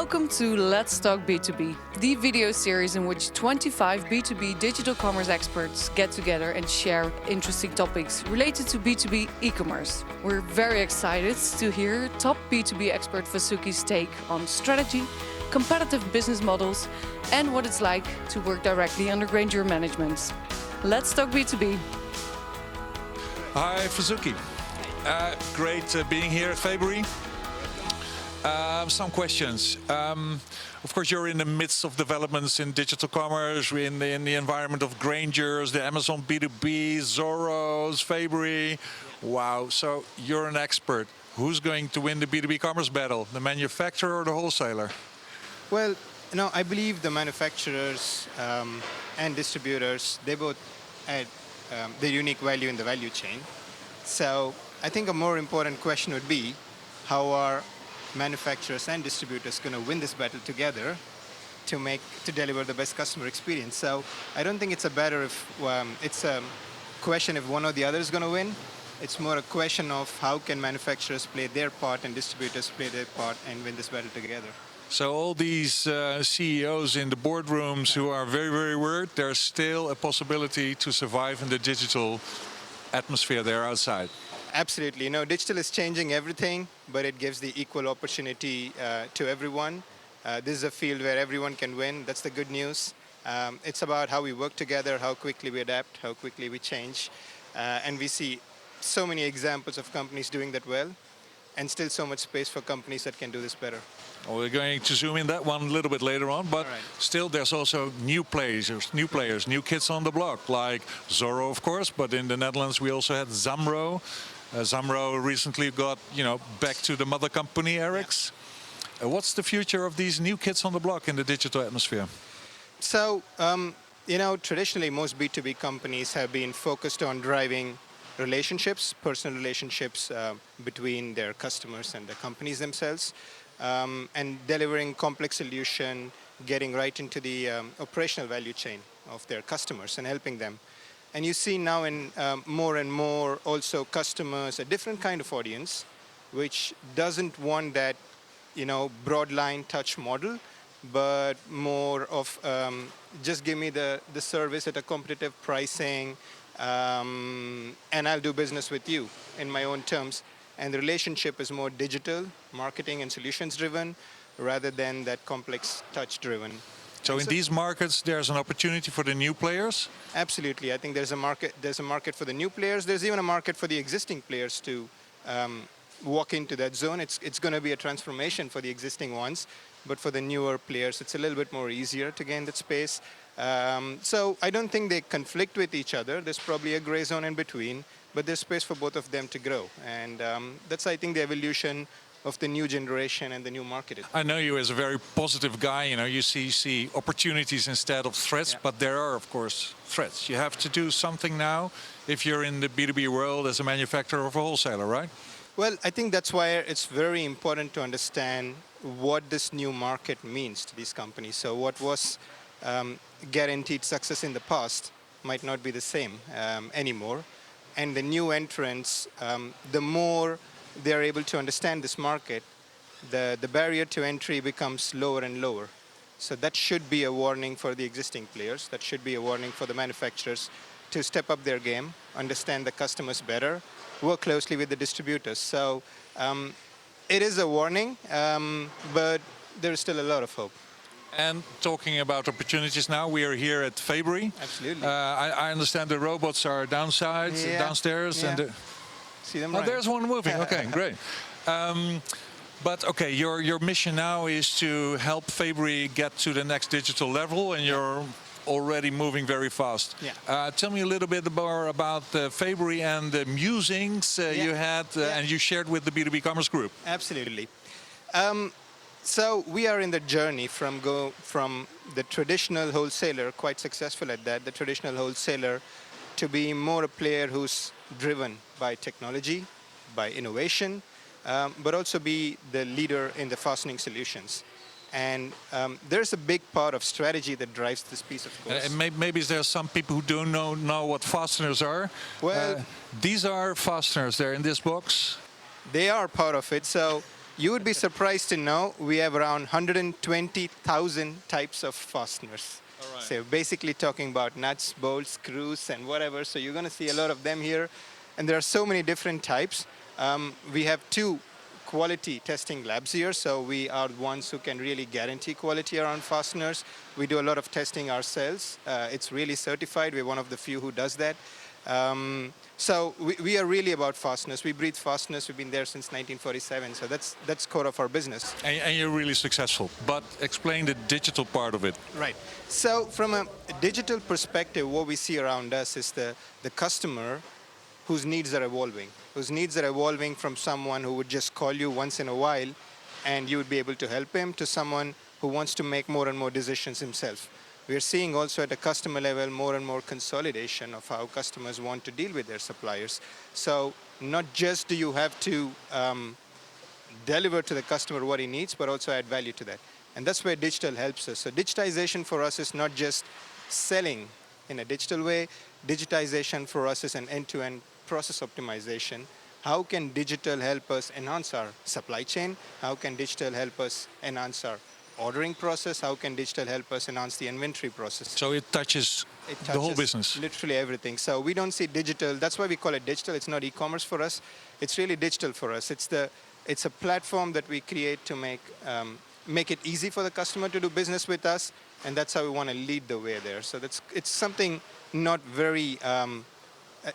Welcome to Let's Talk B2B, the video series in which 25 B2B digital commerce experts get together and share interesting topics related to B2B e-commerce. We're very excited to hear top B2B expert Vasuki's take on strategy, competitive business models, and what it's like to work directly under Grainger management. Let's talk B2B. Hi, Vasuki. Great being here at Fabry. Some questions. Of course, you're in the midst of developments in digital commerce, in the environment of Graingers, the Amazon B2B, Zorros, Fabry. Wow, so you're an expert. Who's going to win the B2B commerce battle, the manufacturer or the wholesaler? Well, I believe the manufacturers and distributors, they both add their unique value in the value chain. So I think a more important question would be, how are manufacturers and distributors going to win this battle together to deliver the best customer experience? So I don't think it's it's a question if one or the other is going to win. It's more a question of how can manufacturers play their part and distributors play their part and win this battle together. So all these CEOs in the boardrooms who are very, very worried, there's still a possibility to survive in the digital atmosphere there outside. Absolutely. Digital is changing everything, but it gives the equal opportunity to everyone. This is a field where everyone can win. That's the good news. It's about how we work together, how quickly we adapt, how quickly we change. And we see so many examples of companies doing that well, and still so much space for companies that can do this better. Well, we're going to zoom in that one a little bit later on, but still there's also new players, new kids on the block, like Zorro, of course, but in the Netherlands we also had Zamro. Zamro recently got, back to the mother company, Erics. What's the future of these new kids on the block in the digital atmosphere? So, traditionally most B2B companies have been focused on driving relationships, personal relationships between their customers and the companies themselves, and delivering complex solution, getting right into the operational value chain of their customers and helping them. And you see now in more and more also customers, a different kind of audience, which doesn't want that, broad line touch model, but more of just give me the service at a competitive pricing, and I'll do business with you in my own terms. And the relationship is more digital, marketing and solutions driven, rather than that complex touch driven. So in these markets, there's an opportunity for the new players? Absolutely. I think there's a market for the new players. There's even a market for the existing players to walk into that zone. It's going to be a transformation for the existing ones, but for the newer players, it's a little bit more easier to gain that space. So I don't think they conflict with each other. There's probably a gray zone in between, but there's space for both of them to grow. And that's, I think, the evolution of the new generation and the new market. I know you as a very positive guy. You see opportunities instead of threats, but there are, of course, threats. You have to do something now if you're in the B2B world as a manufacturer or a wholesaler, right? Well, I think that's why it's very important to understand what this new market means to these companies. So what was guaranteed success in the past might not be the same anymore. And the new entrants, the more they're able to understand this market, the barrier to entry becomes lower and lower. So that should be a warning for the existing players. That should be a warning for the manufacturers to step up their game, understand the customers better, work closely with the distributors. So it is a warning, but there's still a lot of hope. And talking about opportunities now, we are here at Fabry. Absolutely. I understand the robots are downstairs. Yeah. And See them there's one moving. Okay, great. But okay, your mission now is to help Fabry get to the next digital level, and you're already moving very fast. Yeah. Tell me a little bit more about Fabry and the musings you had and you shared with the B2B Commerce Group. Absolutely. So we are in the journey from the traditional wholesaler, quite successful at that, the traditional wholesaler, to be more a player who's driven by technology, by innovation, but also be the leader in the fastening solutions. And there's a big part of strategy that drives this piece, of course. Maybe there's some people who don't know what fasteners are. Well, these are fasteners. They're in this box. They are part of it. So You would be surprised to know we have around 120,000 types of fasteners. All right. So basically talking about nuts, bolts, screws, and whatever. So you're going to see a lot of them here. And there are so many different types. We have 2 quality testing labs here. So we are the ones who can really guarantee quality around fasteners. We do a lot of testing ourselves. It's really certified. We're one of the few who does that. So we are really about fasteners. We breathe fasteners. We've been there since 1947. So that's core of our business. And you're really successful. But explain the digital part of it. Right. So from a digital perspective, what we see around us is the customer whose needs are evolving from someone who would just call you once in a while and you would be able to help him to someone who wants to make more and more decisions himself. We are seeing also at a customer level more and more consolidation of how customers want to deal with their suppliers. So not just do you have to deliver to the customer what he needs, but also add value to that. And that's where digital helps us. So digitization for us is not just selling in a digital way. Digitization for us is an end-to-end process optimization. How can digital help us enhance our supply chain? How can digital help us enhance our ordering process? How can digital help us enhance the inventory process? So it touches the whole business. Literally everything. So we don't see digital. That's why we call it digital. It's not e-commerce for us. It's really digital for us. It's a platform that we create to make it easy for the customer to do business with us, and that's how we want to lead the way there. So it's something not very.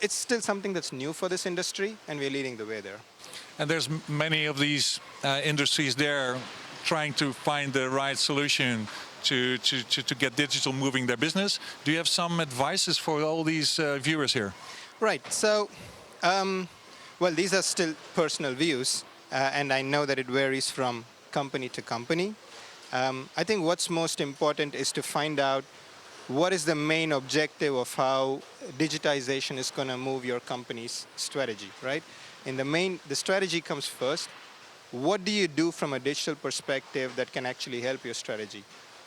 It's still something that's new for this industry, and we're leading the way there. And there's many of these industries there trying to find the right solution to get digital moving their business. Do you have some advices for all these viewers here? Right. So, well, these are still personal views, and I know that it varies from company to company. I think what's most important is to find out what is the main objective of how digitization is going to move your company's strategy, right? The strategy comes first. What do you do from a digital perspective that can actually help your strategy?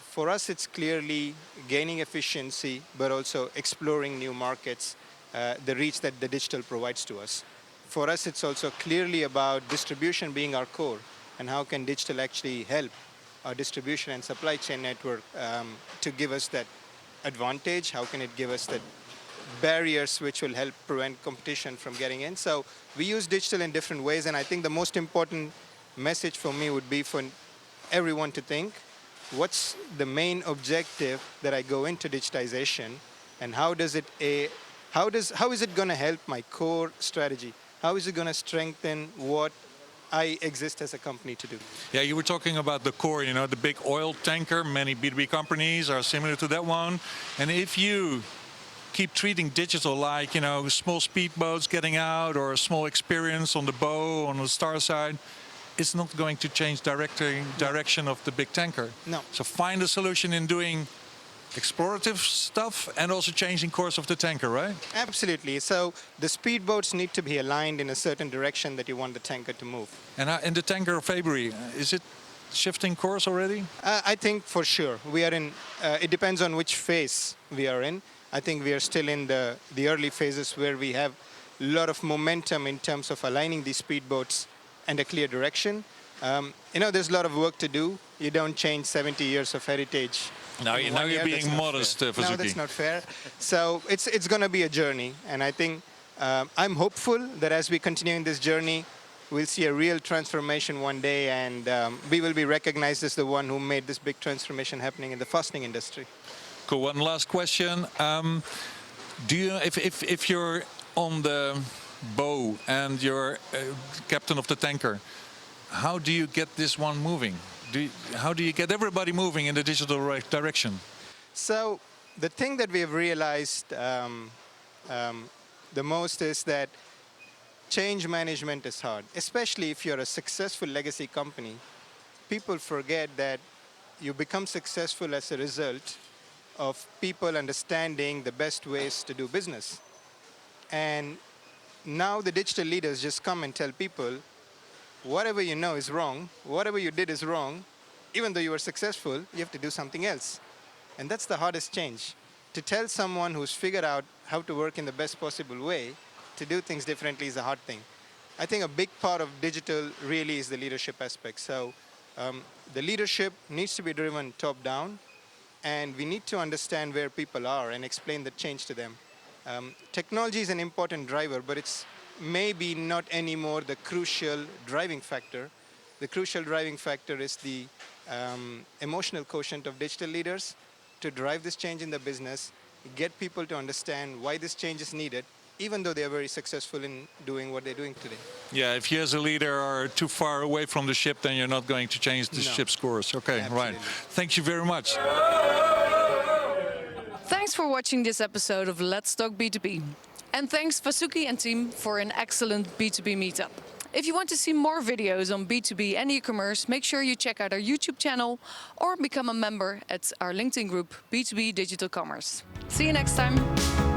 For us, it's clearly gaining efficiency, but also exploring new markets, the reach that the digital provides to us. For us, it's also clearly about distribution being our core, and how can digital actually help our distribution and supply chain network to give us that advantage? How can it give us that barriers which will help prevent competition from getting in? So we use digital in different ways, and I think the most important message for me would be for everyone to think, what's the main objective that I go into digitization, and how is it going to help my core strategy? How is it going to strengthen what I exist as a company to do? Yeah, you were talking about the core, the big oil tanker. Many B2B companies are similar to that one. And if you keep treating digital like, small speedboats getting out or a small experience on the bow, on the star side, it's not going to change direction of the big tanker. No. So find a solution in doing explorative stuff and also changing course of the tanker, right? Absolutely. So the speedboats need to be aligned in a certain direction that you want the tanker to move. And in the tanker of Fabry, is it shifting course already? I think for sure. We are in, it depends on which phase we are in. I think we are still in the early phases where we have a lot of momentum in terms of aligning these speedboats and a clear direction. There's a lot of work to do. You don't change 70 years of heritage. Now you're being modest, Vasuki. No, that's not fair. So it's going to be a journey. And I think I'm hopeful that as we continue in this journey, we'll see a real transformation one day, and we will be recognized as the one who made this big transformation happening in the fastening industry. Cool. One last question. Do you, if you're on the bow and you're captain of the tanker, how do you get this one moving? How do you get everybody moving in the digital direction? So the thing that we have realized the most is that change management is hard, especially if you're a successful legacy company. People forget that you become successful as a result of people understanding the best ways to do business. And now the digital leaders just come and tell people, whatever you know is wrong, whatever you did is wrong, even though you were successful, you have to do something else. And that's the hardest change. To tell someone who's figured out how to work in the best possible way, to do things differently is a hard thing. I think a big part of digital really is the leadership aspect. So the leadership needs to be driven top down, and we need to understand where people are and explain the change to them. Technology is an important driver, but it's maybe not anymore the crucial driving factor. The crucial driving factor is the emotional quotient of digital leaders to drive this change in the business, get people to understand why this change is needed, even though they are very successful in doing what they're doing today. Yeah, if you as a leader are too far away from the ship, then you're not going to change the ship's course. Okay, Absolutely. right. Thank you very much. Thanks for watching this episode of Let's Talk B2B. And thanks Vasuki and team for an excellent B2B meetup. If you want to see more videos on B2B and e-commerce, make sure you check out our YouTube channel or become a member at our LinkedIn group, B2B Digital Commerce. See you next time.